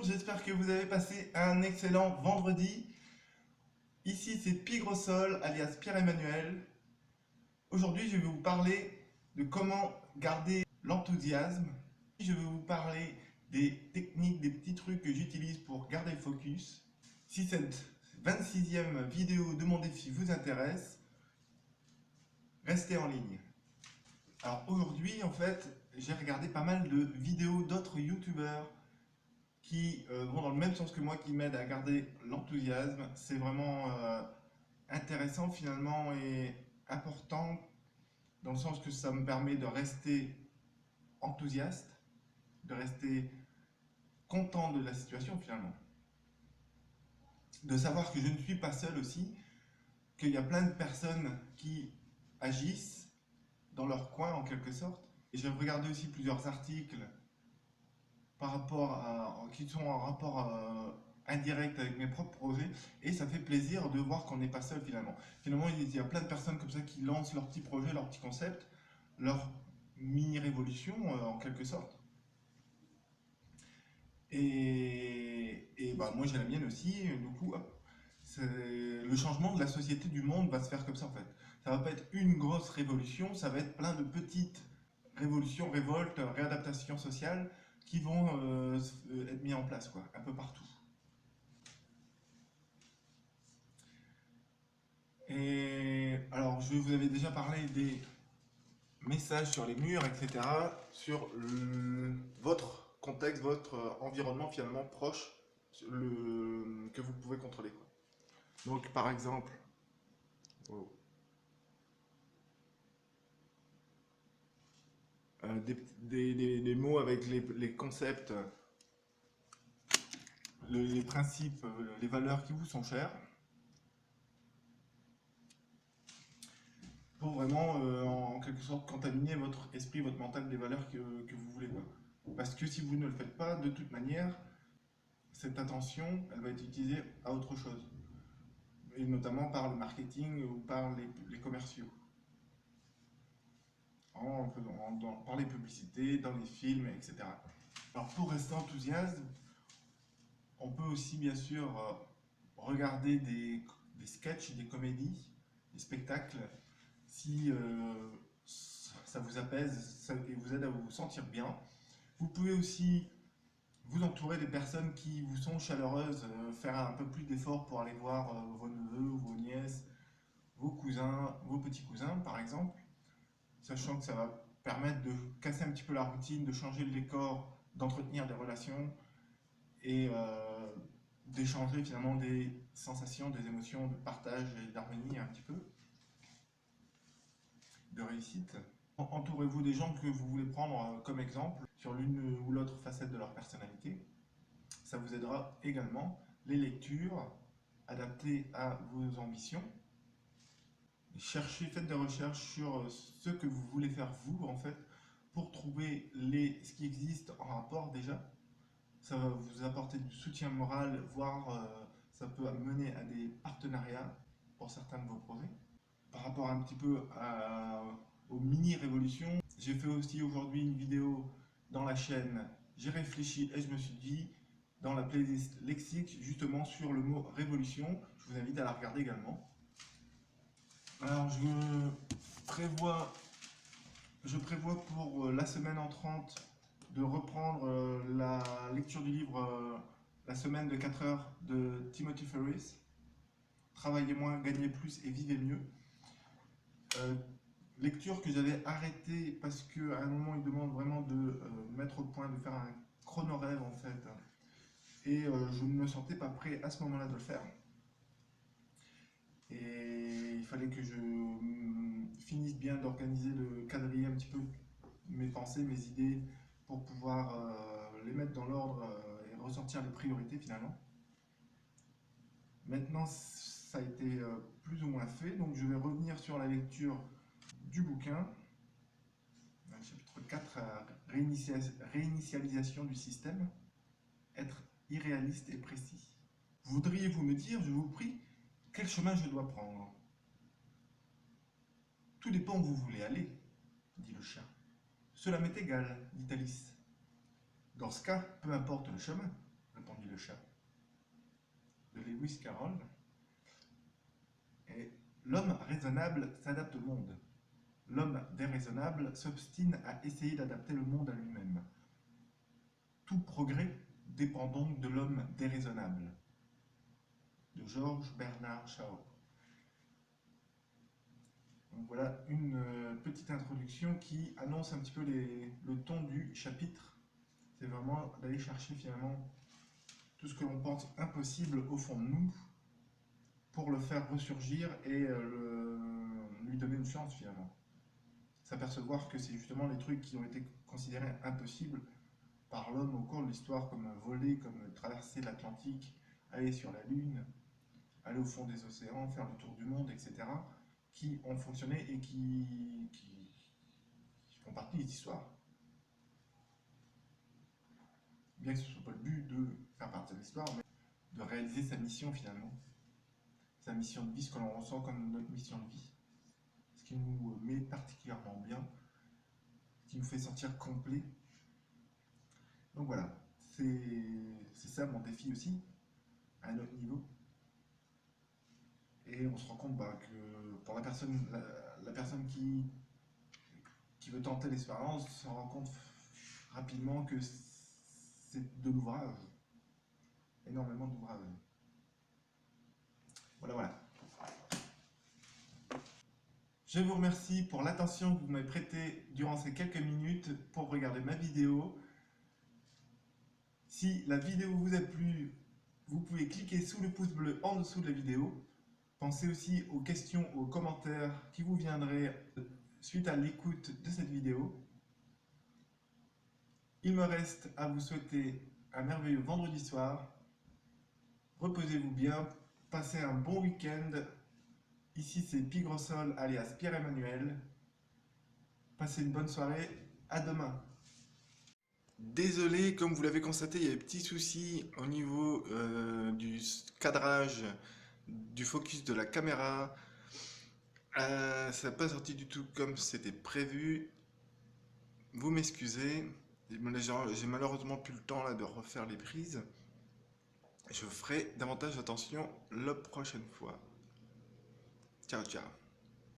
bonjour, j'espère que vous avez passé un excellent vendredi. Ici c'est Pigrosol, alias Pierre-Emmanuel. Aujourd'hui je vais vous parler de comment garder l'enthousiasme. Je vais vous parler des techniques, des petits trucs que j'utilise pour garder le focus. Si cette 26e vidéo de mon défi vous intéresse, restez en ligne. Alors aujourd'hui en fait, j'ai regardé pas mal de vidéos d'autres youtubeurs qui vont dans le même sens que moi, qui m'aident à garder l'enthousiasme. C'est vraiment intéressant finalement et important dans le sens que ça me permet de rester enthousiaste, de rester content de la situation finalement. De savoir que je ne suis pas seul aussi, qu'il y a plein de personnes qui agissent dans leur coin en quelque sorte. Et j'ai regardé aussi plusieurs articles qui sont en rapport indirect avec mes propres projets, et ça fait plaisir de voir qu'on n'est pas seul finalement. Finalement, il y a plein de personnes comme ça qui lancent leurs petits projets, leurs petits concepts, leur mini-révolution en quelque sorte. Et bah, moi j'ai la mienne aussi, du coup, hop, le changement de la société, du monde va se faire comme ça en fait. Ça va pas être une grosse révolution, ça va être plein de petites révolutions, révoltes, réadaptations sociales qui vont être mis en place quoi, un peu partout. Et alors, je vous avais déjà parlé des messages sur les murs, etc., sur votre contexte, votre environnement finalement proche, que vous pouvez contrôler, quoi. Donc, par exemple, oh, des mots avec les concepts, les principes, les valeurs qui vous sont chères, pour vraiment, en quelque sorte, contaminer votre esprit, votre mental des valeurs que vous voulez, quoi. Parce que si vous ne le faites pas, de toute manière, cette attention, elle va être utilisée à autre chose. Et notamment par le marketing ou par les commerciaux. Par les publicités, dans les films, etc. Alors pour rester enthousiaste, on peut aussi bien sûr regarder des sketchs, des comédies, des spectacles, si ça vous apaise et vous aide à vous sentir bien. Vous pouvez aussi vous entourer des personnes qui vous sont chaleureuses, faire un peu plus d'efforts pour aller voir vos neveux, vos nièces, vos cousins, vos petits cousins par exemple, sachant que ça va permettre de casser un petit peu la routine, de changer le décor, d'entretenir des relations et d'échanger finalement des sensations, des émotions de partage et d'harmonie un petit peu, de réussite. Entourez-vous des gens que vous voulez prendre comme exemple sur l'une ou l'autre facette de leur personnalité. Ça vous aidera également. Les lectures adaptées à vos ambitions. Faites des recherches sur ce que vous voulez faire vous en fait, pour trouver ce qui existe en rapport déjà. Ça va vous apporter du soutien moral, voire ça peut mener à des partenariats pour certains de vos projets. Par rapport un petit peu aux mini-révolutions, j'ai fait aussi aujourd'hui une vidéo dans la chaîne. J'ai réfléchi et je me suis dit, dans la playlist lexique, justement sur le mot révolution. Je vous invite à la regarder également. Alors je prévois pour la semaine entrante de reprendre la lecture du livre La semaine de 4 heures de Timothy Ferriss. Travaillez moins, gagnez plus et vivez mieux. Lecture que j'avais arrêtée parce qu'à un moment il demande vraiment de mettre au point, de faire un chrono-rêve en fait. Et je ne me sentais pas prêt à ce moment-là de le faire. Et il fallait que je finisse bien d'organiser, de quadriller un petit peu mes pensées, mes idées, pour pouvoir les mettre dans l'ordre et ressortir les priorités finalement. Maintenant, ça a été plus ou moins fait, donc je vais revenir sur la lecture du bouquin, chapitre 4, réinitialisation du système, être irréaliste et précis. Voudriez-vous me dire, je vous prie, quel chemin je dois prendre? Tout dépend où vous voulez aller, dit le chat. Cela m'est égal, dit Alice. Dans ce cas, peu importe le chemin, répondit le chat, de Lewis Carroll. Et l'homme raisonnable s'adapte au monde. L'homme déraisonnable s'obstine à essayer d'adapter le monde à lui-même. Tout progrès dépend donc de l'homme déraisonnable. De Georges Bernard Shaw. Donc voilà une petite introduction qui annonce un petit peu le ton du chapitre. C'est vraiment d'aller chercher finalement tout ce que l'on pense impossible au fond de nous pour le faire ressurgir et lui donner une chance finalement. S'apercevoir que c'est justement les trucs qui ont été considérés impossibles par l'homme au cours de l'histoire, comme voler, comme traverser l'Atlantique, aller sur la Lune, aller au fond des océans, faire le tour du monde, etc., qui ont fonctionné et qui font partie des histoires. Bien que ce ne soit pas le but de faire partie de l'histoire, mais de réaliser sa mission finalement. Sa mission de vie, ce que l'on ressent comme notre mission de vie. Ce qui nous met particulièrement bien, ce qui nous fait sentir complet. Donc voilà, c'est ça mon défi aussi, à un autre niveau. Et on se rend compte que pour la personne qui veut tenter l'expérience, se rend compte rapidement que c'est de l'ouvrage, énormément d'ouvrage. Voilà. Je vous remercie pour l'attention que vous m'avez prêtée durant ces quelques minutes pour regarder ma vidéo. Si la vidéo vous a plu, vous pouvez cliquer sous le pouce bleu en dessous de la vidéo. Pensez aussi aux questions, aux commentaires qui vous viendraient suite à l'écoute de cette vidéo. Il me reste à vous souhaiter un merveilleux vendredi soir. Reposez-vous bien, passez un bon week-end. Ici c'est Pigrosol alias Pierre-Emmanuel. Passez une bonne soirée, à demain. Désolé, comme vous l'avez constaté, il y a des petits soucis au niveau du cadrage, du focus de la caméra. Ça n'a pas sorti du tout comme c'était prévu. Vous m'excusez. J'ai malheureusement plus le temps là de refaire les prises. Je ferai davantage attention la prochaine fois. Ciao, ciao.